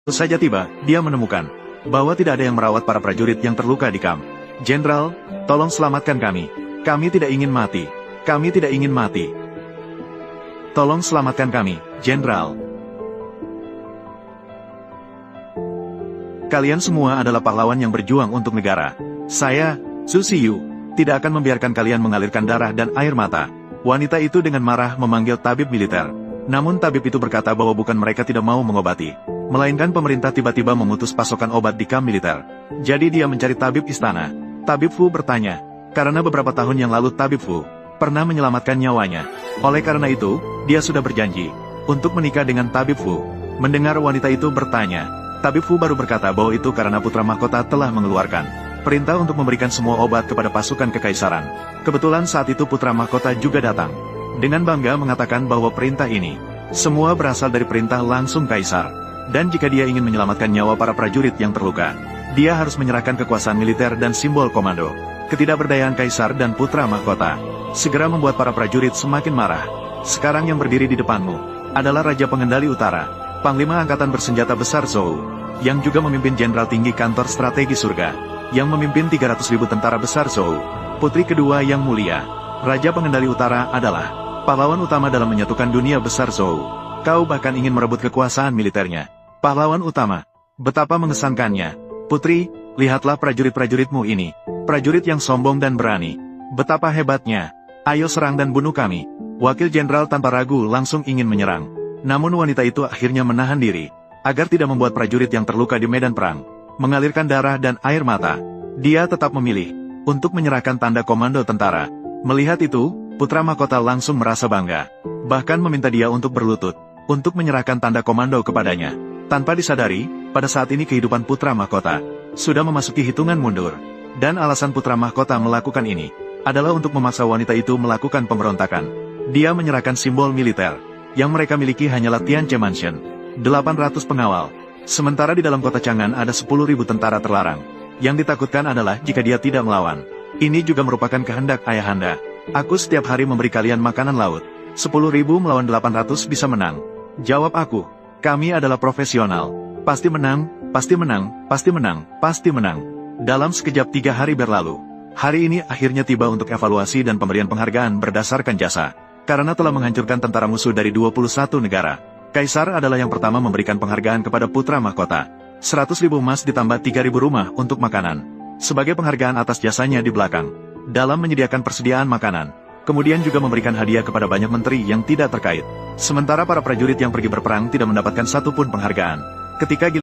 saja tiba, dia menemukan bahwa tidak ada yang merawat para prajurit yang terluka di kamp. Jenderal, tolong selamatkan kami. Kami tidak ingin mati. Kami tidak ingin mati. Tolong selamatkan kami, Jenderal. Kalian semua adalah pahlawan yang berjuang untuk negara. Saya, Su Siyu, tidak akan membiarkan kalian mengalirkan darah dan air mata. Wanita itu dengan marah memanggil tabib militer. Namun tabib itu berkata bahwa bukan mereka tidak mau mengobati, melainkan pemerintah tiba-tiba memutus pasokan obat di kamp militer. Jadi dia mencari tabib istana. Tabib Fu bertanya, karena beberapa tahun yang lalu tabib Fu pernah menyelamatkan nyawanya. Oleh karena itu, dia sudah berjanji untuk menikah dengan tabib Fu. Mendengar wanita itu bertanya, tabib Fu baru berkata bahwa itu karena putra mahkota telah mengeluarkan perintah untuk memberikan semua obat kepada pasukan kekaisaran. Kebetulan saat itu putra mahkota juga datang. Dengan bangga mengatakan bahwa perintah ini semua berasal dari perintah langsung kaisar. Dan jika dia ingin menyelamatkan nyawa para prajurit yang terluka, dia harus menyerahkan kekuasaan militer dan simbol komando. Ketidakberdayaan kaisar dan putra mahkota segera membuat para prajurit semakin marah. Sekarang yang berdiri di depanmu adalah Raja Pengendali Utara, Panglima Angkatan Bersenjata Besar Zhou, yang juga memimpin Jenderal Tinggi Kantor Strategi Surga, yang memimpin 300.000 tentara besar Zhou. Putri kedua yang mulia, Raja Pengendali Utara adalah pahlawan utama dalam menyatukan dunia besar Zhou. Kau bahkan ingin merebut kekuasaan militernya. Pahlawan utama, betapa mengesankannya. Putri, lihatlah prajurit-prajuritmu ini. Prajurit yang sombong dan berani. Betapa hebatnya. Ayo serang dan bunuh kami. Wakil jenderal tanpa ragu langsung ingin menyerang. Namun wanita itu akhirnya menahan diri, agar tidak membuat prajurit yang terluka di medan perang mengalirkan darah dan air mata. Dia tetap memilih untuk menyerahkan tanda komando tentara. Melihat itu, putra mahkota langsung merasa bangga. Bahkan meminta dia untuk berlutut, untuk menyerahkan tanda komando kepadanya. Tanpa disadari, pada saat ini kehidupan putra mahkota sudah memasuki hitungan mundur. Dan alasan putra mahkota melakukan ini adalah untuk memaksa wanita itu melakukan pemberontakan. Dia menyerahkan simbol militer. Yang mereka miliki hanyalah Tianche Mansion, 800 pengawal. Sementara di dalam kota Chang'an ada 10.000 tentara terlarang. Yang ditakutkan adalah jika dia tidak melawan. Ini juga merupakan kehendak ayahanda. Aku setiap hari memberi kalian makanan laut. 10.000 melawan 800 bisa menang. Jawab aku. Kami adalah profesional. Pasti menang, pasti menang, pasti menang, pasti menang. Dalam sekejap 3 hari berlalu. Hari ini akhirnya tiba untuk evaluasi dan pemberian penghargaan berdasarkan jasa. Karena telah menghancurkan tentara musuh dari 21 negara. Kaisar adalah yang pertama memberikan penghargaan kepada putra mahkota. 100.000 emas ditambah 3.000 rumah untuk makanan. Sebagai penghargaan atas jasanya di belakang. Dalam menyediakan persediaan makanan. Kemudian juga memberikan hadiah kepada banyak menteri yang tidak terkait. Sementara para prajurit yang pergi berperang tidak mendapatkan satupun penghargaan. Ketika